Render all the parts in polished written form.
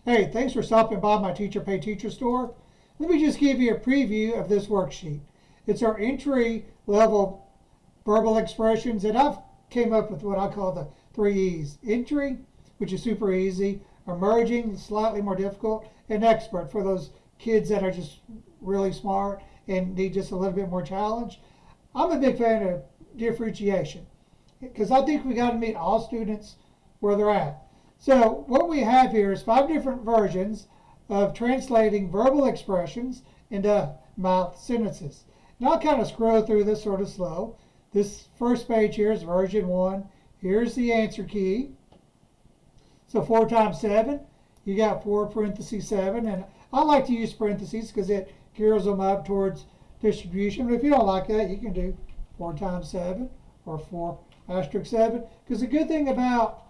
Hey, thanks for stopping by my Teacher Pay Teacher store. Let me just give you a preview of this worksheet. It's our entry level verbal expressions, and I've came up with what I call the 3 E's. Entry, which is super easy, emerging, slightly more difficult, and expert for those kids that are just really smart and need just a little bit more challenge. I'm a big fan of differentiation because I think we got to meet all students where they're at. So what we have here is 5 different versions of translating verbal expressions into mouth sentences. And I'll kind of scroll through this sort of slow. This first page here is version 1. Here's the answer key. So 4 times 7, you got 4 parentheses 7. And I like to use parentheses because it gears them up towards distribution. But if you don't like that, you can do 4 times 7 or 4 asterisk 7. Because the good thing about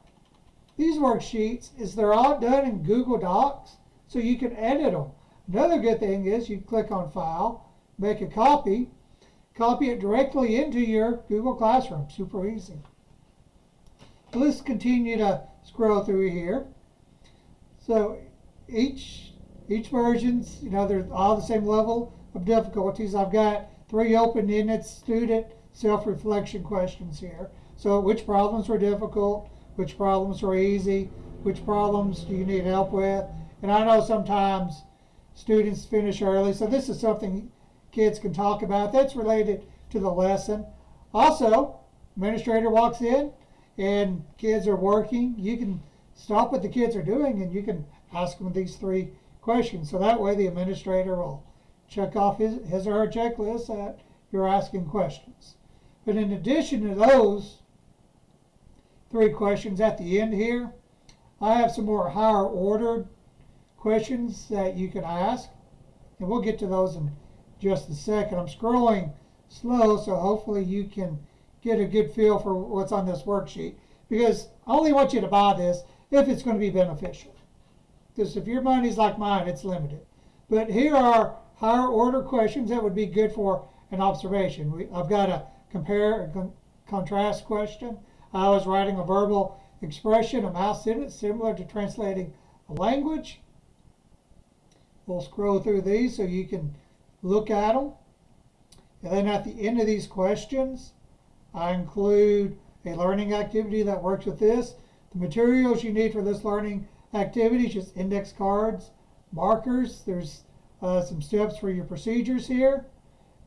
these worksheets is they're all done in Google Docs, so you can edit them. Another good thing is you click on File, make a copy it directly into your Google Classroom. Super easy. Let's continue to scroll through here. So each version's, they're all the same level of difficulties. I've got 3 open-ended student self-reflection questions here. So which problems were difficult? Which problems were easy? Which problems do you need help with? And I know sometimes students finish early, so this is something kids can talk about. That's related to the lesson. Also, administrator walks in and kids are working. You can stop what the kids are doing and you can ask them these 3 questions. So that way the administrator will check off his or her checklist that you're asking questions. But in addition to those 3 questions at the end here, I have some more higher ordered questions that you can ask, and we'll get to those in just a second. I'm scrolling slow, so hopefully you can get a good feel for what's on this worksheet, because I only want you to buy this if it's going to be beneficial. Because if your money's like mine, it's limited. But here are higher order questions that would be good for an observation. I've got a compare and contrast question. I was writing a verbal expression, a mouth sentence, similar to translating a language. We'll scroll through these so you can look at them. And then at the end of these questions, I include a learning activity that works with this. The materials you need for this learning activity, just index cards, markers. There's some steps for your procedures here.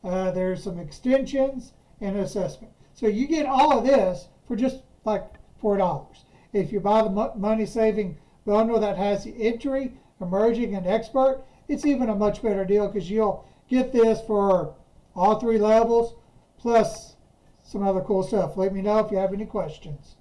There's some extensions and an assessment. So you get all of this for just like $4. If you buy the money saving bundle that has the entry, emerging, and expert, it's even a much better deal because you'll get this for all 3 levels plus some other cool stuff. Let me know if you have any questions.